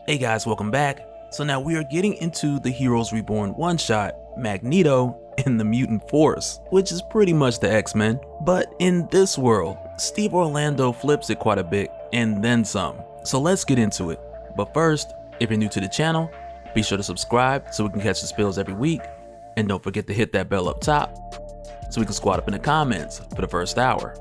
Hey guys, welcome back. So now we are getting into the Heroes Reborn one-shot, Magneto and the Mutant Force, which is pretty much the X-Men. But in this world, Steve Orlando flips it quite a bit and then some. So let's get into it. But first, if you're new to the channel, be sure to subscribe so we can catch the spills every week. And don't forget to hit that bell up top so we can squat up in the comments for the first hour.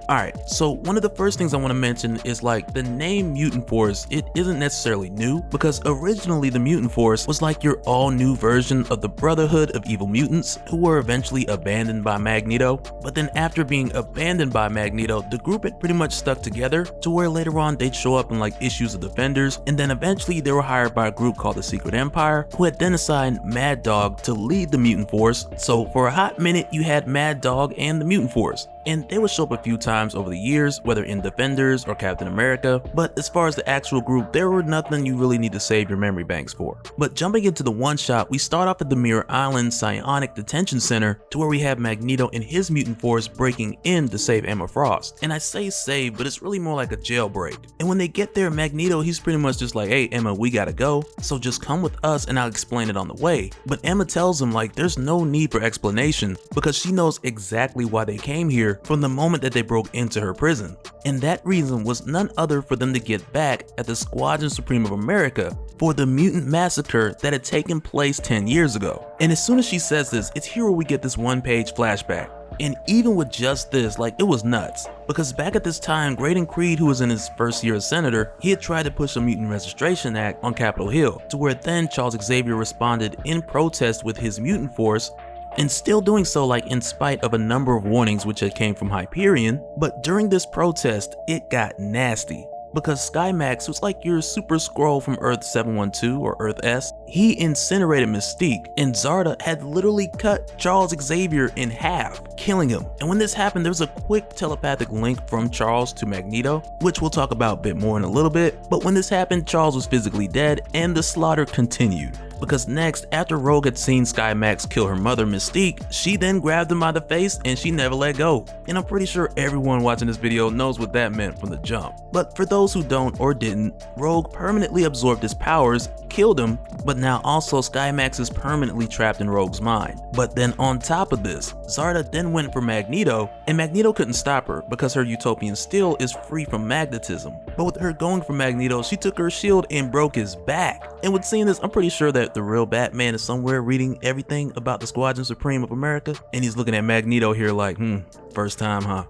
Alright, so one of the first things I want to mention is like the name Mutant Force, it isn't necessarily new because originally the Mutant Force was like your all new version of the Brotherhood of Evil Mutants who were eventually abandoned by Magneto. But then after being abandoned by Magneto, the group had pretty much stuck together to where later on they'd show up in like issues of Defenders, and then eventually they were hired by a group called the Secret Empire who had then assigned Mad Dog to lead the Mutant Force. So for a hot minute you had Mad Dog and the Mutant Force, and they would show up a few times over the years, whether in Defenders or Captain America, but as far as the actual group, there were nothing you really need to save your memory banks for. But jumping into the one-shot, we start off at the Mirror Island Psionic Detention Center to where we have Magneto and his Mutant Force breaking in to save Emma Frost. And I say save, but it's really more like a jailbreak. And when they get there, Magneto, he's pretty much just like, hey Emma, we gotta go, so just come with us and I'll explain it on the way. But Emma tells him like there's no need for explanation because she knows exactly why they came here from the moment that they broke into her prison. And that reason was none other for them to get back at the Squadron Supreme of America for the Mutant Massacre that had taken place 10 years ago. And as soon as she says this, it's here where we get this one-page flashback. And even with just this, like, it was nuts. Because back at this time, Graydon Creed, who was in his first year as senator, he had tried to push a Mutant Registration Act on Capitol Hill, to where then Charles Xavier responded in protest with his Mutant Force, and still doing so like in spite of a number of warnings which had came from Hyperion. But during this protest, it got nasty. Because Skymax, who's like your Super Skrull from Earth 712 or Earth S, he incinerated Mystique, and Zarda had literally cut Charles Xavier in half, killing him. And when this happened, there was a quick telepathic link from Charles to Magneto, which we'll talk about a bit more in a little bit. But when this happened, Charles was physically dead and the slaughter continued. Because next, after Rogue had seen Skymax kill her mother Mystique, she then grabbed him by the face and she never let go. And I'm pretty sure everyone watching this video knows what that meant from the jump. But for those who don't or didn't, Rogue permanently absorbed his powers, killed him, but now also Skymax is permanently trapped in Rogue's mind. But then on top of this, Zarda then went for Magneto, and Magneto couldn't stop her because her utopian steel is free from magnetism. But with her going for Magneto, she took her shield and broke his back. And with seeing this, I'm pretty sure that the real Batman is somewhere reading everything about the Squadron Supreme of America, and he's looking at Magneto here like, first time, huh?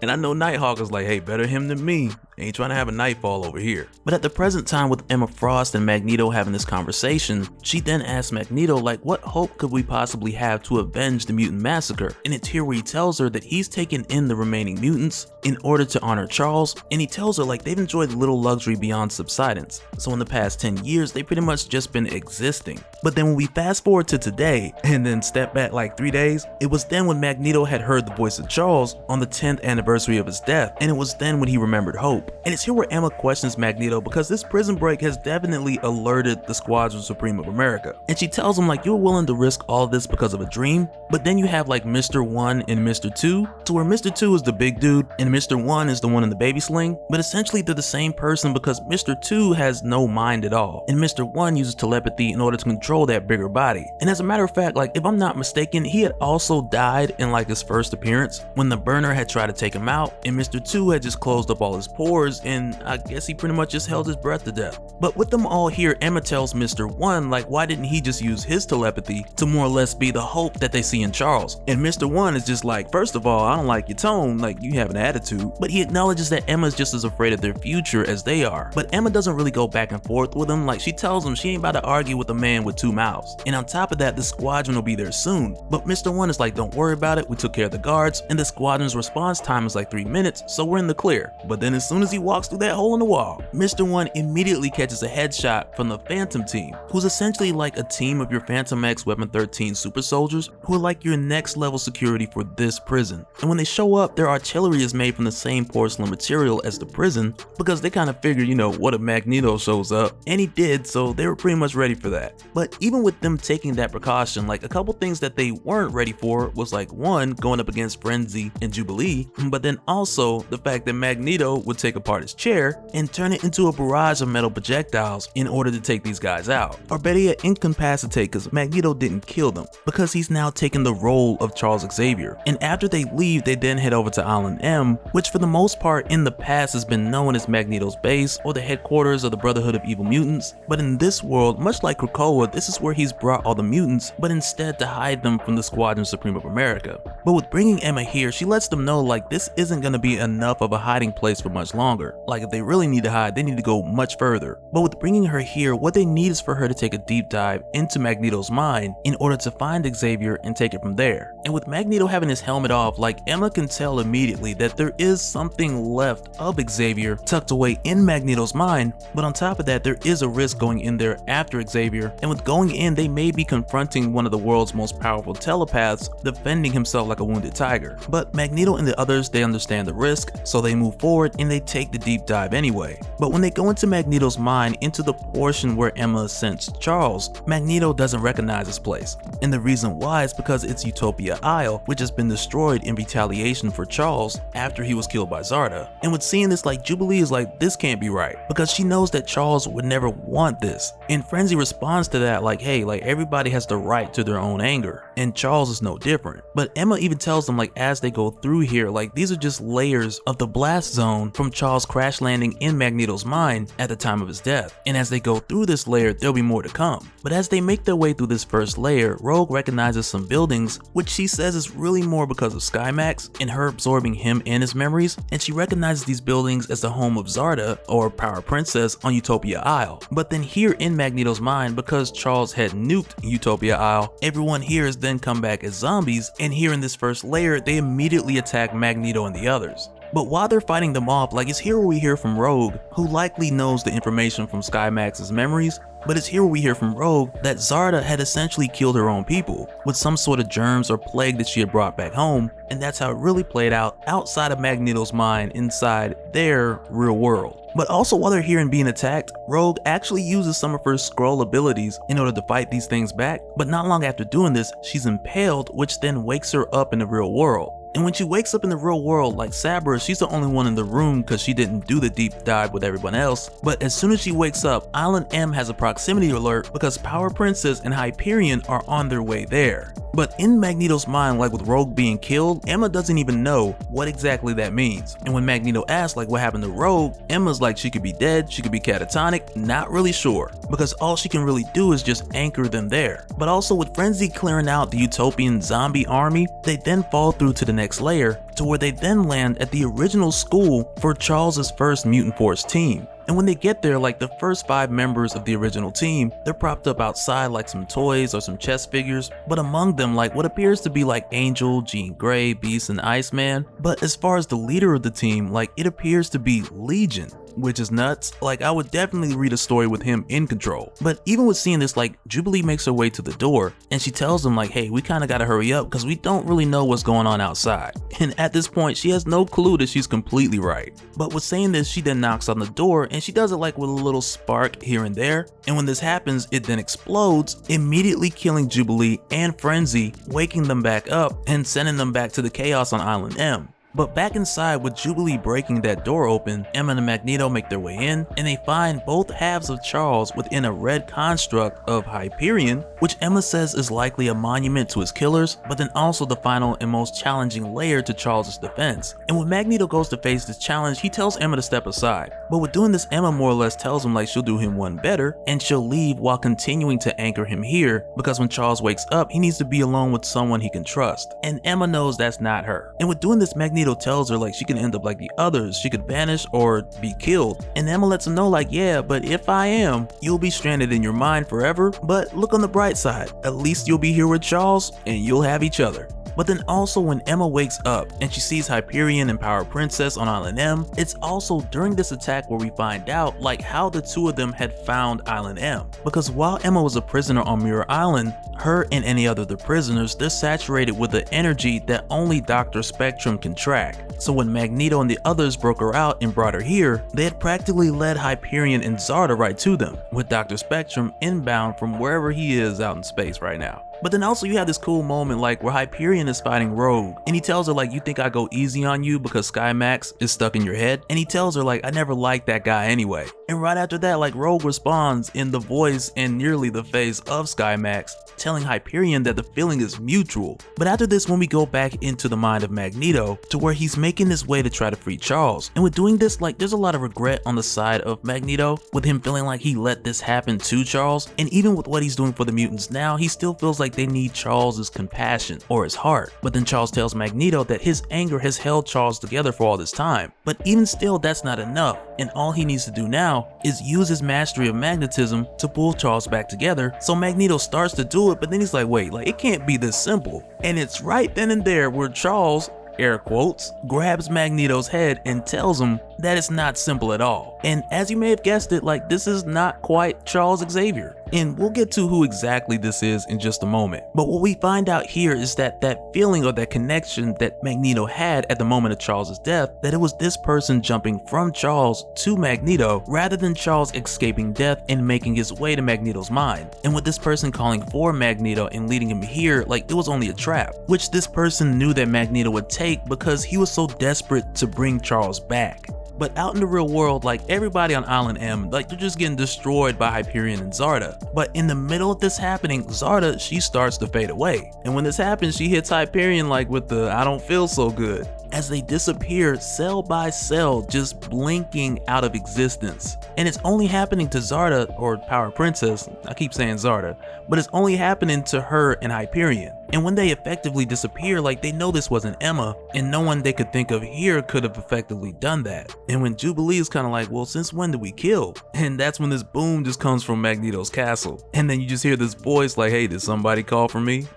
And I know Nighthawk is like, hey, better him than me. Ain't trying to have a nightfall over here. But at the present time, with Emma Frost and Magneto having this conversation, she then asks Magneto like, what hope could we possibly have to avenge the Mutant Massacre? And it's here where he tells her that he's taken in the remaining mutants in order to honor Charles, and he tells her like they've enjoyed little luxury beyond subsidence. So in the past 10 years, they've pretty much just been existing. But then when we fast forward to today, and then step back like 3 days, it was then when Magneto had heard the voice of Charles on the 10th anniversary of his death, and it was then when he remembered hope. And it's here where Emma questions Magneto because this prison break has definitely alerted the Squadron Supreme of America. And she tells him like, you're willing to risk all this because of a dream? But then you have like Mr. 1 and Mr. 2, to where Mr. 2 is the big dude and Mr. 1 is the one in the baby sling, but essentially they're the same person because Mr. 2 has no mind at all, and Mr. 1 uses telepathy in order to control that bigger body. And as a matter of fact, like if I'm not mistaken, he had also died in like his first appearance when the burner had tried to take him out, and Mr. 2 had just closed up all his pores, and I guess he pretty much just held his breath to death. But with them all here, Emma tells Mr. 1 like, why didn't he just use his telepathy to more or less be the hope that they see in Charles? And Mr. 1 is just like, first of all, I don't like your tone, like you have an attitude. But he acknowledges that Emma's just as afraid of their future as they are. But Emma doesn't really go back and forth with him, like she tells him she ain't about to argue with a man with 2 mouths. And on top of that, the squadron will be there soon. But Mr. 1 is like, don't worry about it, we took care of the guards, and the squadron's response time is like 3 minutes, so we're in the clear. But then as soon as he walks through that hole in the wall, Mr. 1 immediately catches a headshot from the Phantom team, who's essentially like a team of your Phantom X Weapon 13 super soldiers who are like your next level security for this prison. And when they show up, their artillery is made from the same porcelain material as the prison because they kind of figure, you know, what if Magneto shows up? And he did, so they were pretty much ready for that. But even with them taking that precaution, like a couple things that they weren't ready for was like, one, going up against Frenzy and Jubilee, but then also the fact that Magneto would take take apart his chair and turn it into a barrage of metal projectiles in order to take these guys out. Or better yet, incapacitate, because Magneto didn't kill them, because he's now taking the role of Charles Xavier. And after they leave, they then head over to Island M, which for the most part in the past has been known as Magneto's base or the headquarters of the Brotherhood of Evil Mutants. But in this world, much like Krakoa, this is where he's brought all the mutants, but instead to hide them from the Squadron Supreme of America. But with bringing Emma here, she lets them know like this isn't going to be enough of a hiding place for much longer. Like if they really need to hide, they need to go much further. But with bringing her here, what they need is for her to take a deep dive into Magneto's mind in order to find Xavier and take it from there. And with Magneto having his helmet off, like Emma can tell immediately that there is something left of Xavier tucked away in Magneto's mind, but on top of that, there is a risk going in there after Xavier, and with going in, they may be confronting one of the world's most powerful telepaths, defending himself like a wounded tiger. But Magneto and the others, they understand the risk, so they move forward and they take the deep dive anyway. But when they go into Magneto's mind, into the portion where Emma sensed Charles, Magneto doesn't recognize this place. And the reason why is because it's Utopia Isle, which has been destroyed in retaliation for Charles after he was killed by Zarda. And with seeing this, like Jubilee is like, this can't be right, because she knows that Charles would never want this. And Frenzy responds to that like, hey, like everybody has the right to their own anger, and Charles is no different. But Emma even tells them like as they go through here, like these are just layers of the blast zone from Charles crash landing in Magneto's mind at the time of his death. And as they go through this layer, there'll be more to come. But as they make their way through this first layer, Rogue recognizes some buildings, which she says is really more because of Skymax and her absorbing him and his memories, and she recognizes these buildings as the home of Zarda, or Power Princess, on Utopia Isle. But then here in Magneto's mind, because Charles had nuked Utopia Isle, everyone here has then come back as zombies, and here in this first layer, they immediately attack Magneto and the others. But while they're fighting them off, like it's here where we hear from Rogue, who likely knows the information from Skymax's memories, but it's here where we hear from Rogue that Zarda had essentially killed her own people with some sort of germs or plague that she had brought back home, and that's how it really played out outside of Magneto's mind inside their real world. But also while they're here and being attacked, Rogue actually uses some of her scroll abilities in order to fight these things back, but not long after doing this, she's impaled, which then wakes her up in the real world. And when she wakes up in the real world, like Sabra, she's the only one in the room because she didn't do the deep dive with everyone else. But as soon as she wakes up, Island M has a proximity alert because Power Princess and Hyperion are on their way there. But in Magneto's mind, like with Rogue being killed, Emma doesn't even know what exactly that means. And when Magneto asks like what happened to Rogue, Emma's like she could be dead, she could be catatonic, not really sure, because all she can really do is just anchor them there. But also with Frenzy clearing out the Utopian zombie army, they then fall through to the next layer, to where they then land at the original school for Charles's first Mutant Force team. And when they get there, like the first 5 members of the original team, they're propped up outside like some toys or some chess figures, but among them like what appears to be like Angel, Jean Grey, Beast, and Iceman. But as far as the leader of the team, like it appears to be Legion, which is nuts. Like I would definitely read a story with him in control. But even with seeing this, like Jubilee makes her way to the door and she tells them like, hey, we kind of gotta hurry up because we don't really know what's going on outside. And at this point, she has no clue that she's completely right. But with saying this, she then knocks on the door and she does it like with a little spark here and there. And when this happens, it then explodes, immediately killing Jubilee and Frenzy, waking them back up and sending them back to the chaos on Island M. But back inside, with Jubilee breaking that door open, Emma and Magneto make their way in, and they find both halves of Charles within a red construct of Hyperion, which Emma says is likely a monument to his killers, but then also the final and most challenging layer to Charles' defense. And when Magneto goes to face this challenge, he tells Emma to step aside. But with doing this, Emma more or less tells him like she'll do him one better, and she'll leave while continuing to anchor him here, because when Charles wakes up, he needs to be alone with someone he can trust. And Emma knows that's not her. And with doing this, Magneto tells her like she can end up like the others, she could vanish or be killed. And Emma lets him know like, yeah, but if I am, you'll be stranded in your mind forever, but look on the bright side, at least you'll be here with Charles and you'll have each other. But then also when Emma wakes up and she sees Hyperion and Power Princess on Island M, it's also during this attack where we find out like how the two of them had found Island M. Because while Emma was a prisoner on Mirror Island, her and any other of the prisoners, they're saturated with the energy that only Dr. Spectrum can track. So when Magneto and the others broke her out and brought her here, they had practically led Hyperion and Zarda right to them, with Dr. Spectrum inbound from wherever he is out in space right now. But then also you have this cool moment like where Hyperion is fighting Rogue, and he tells her like, you think I go easy on you because Skymax is stuck in your head? And he tells her like, I never liked that guy anyway. And right after that, like, Rogue responds in the voice and nearly the face of Skymax, telling Hyperion that the feeling is mutual. But after this, when we go back into the mind of Magneto, to where he's making his way to try to free Charles, and with doing this, like, there's a lot of regret on the side of Magneto, with him feeling like he let this happen to Charles, and even with what he's doing for the mutants now, he still feels like they need Charles's compassion, or his heart. But then Charles tells Magneto that his anger has held Charles together for all this time, but even still, that's not enough, and all he needs to do now is use his mastery of magnetism to pull Charles back together. So Magneto starts to do it, but then he's like, wait, like, it can't be this simple. And it's right then and there where Charles, air quotes, grabs Magneto's head and tells him that it's not simple at all. And as you may have guessed it, like, this is not quite Charles Xavier. And we'll get to who exactly this is in just a moment. But what we find out here is that that feeling or that connection that Magneto had at the moment of Charles' death, that it was this person jumping from Charles to Magneto rather than Charles escaping death and making his way to Magneto's mind. And with this person calling for Magneto and leading him here, like, it was only a trap, which this person knew that Magneto would take because he was so desperate to bring Charles back. But out in the real world, like, everybody on Island M, like, they're just getting destroyed by Hyperion and Zarda. But in the middle of this happening, Zarda, she starts to fade away. And when this happens, she hits Hyperion like with the I don't feel so good, as they disappear cell by cell, just blinking out of existence. And it's only happening to Zarda, or Power Princess, I keep saying Zarda, but it's only happening to her and Hyperion. And when they effectively disappear, like, they know this wasn't Emma, and no one they could think of here could have effectively done that. And when Jubilee is kind of like, well, since when did we kill? And that's when this boom just comes from Magneto's castle. And then you just hear this voice like, hey, did somebody call for me?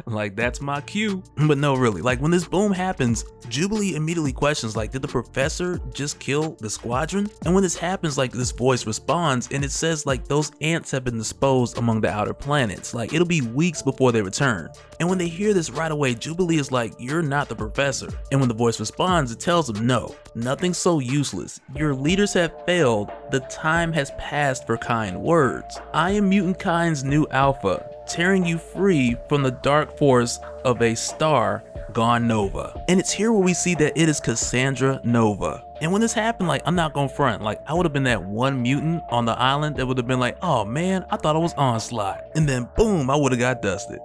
Like, that's my cue. But no, really, like, when this boom happens, Jubilee immediately questions, like, did the professor just kill the squadron? And when this happens, like, this voice responds, and it says, like, those ants have been disposed among the outer planets. Like, it'll be weeks before they return. And when they hear this right away, Jubilee is like, you're not the professor. And when the voice responds, it tells them, no, nothing's so useless. Your leaders have failed. The time has passed for kind words. I am Mutant Kind's new alpha, tearing you free from the dark force of a star gone nova. And it's here where we see that it is Cassandra Nova. And when this happened, like, I'm not gonna front, like, I would have been that one mutant on the island that would have been like, oh man, I thought it was Onslaught. And then boom, I would have got dusted.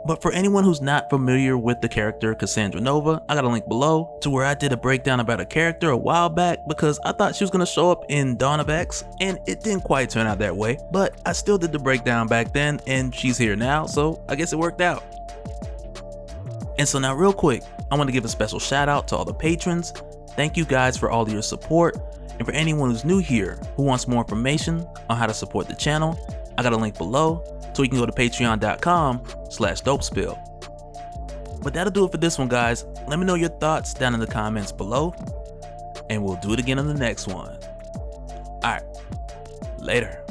But for anyone who's not familiar with the character Cassandra Nova, I got a link below to where I did a breakdown about a character a while back because I thought she was gonna show up in Dawn of X, and it didn't quite turn out that way, but I still did the breakdown back then, and she's here now, so I guess it worked out. And so now real quick, I want to give a special shout out to all the patrons. Thank you guys for all of your support, and for anyone who's new here who wants more information on how to support the channel, I got a link below so you can go to patreon.com/DopeSpill. But that'll do it for this one, guys. Let me know your thoughts down in the comments below, and we'll do it again on the next one. Alright, later.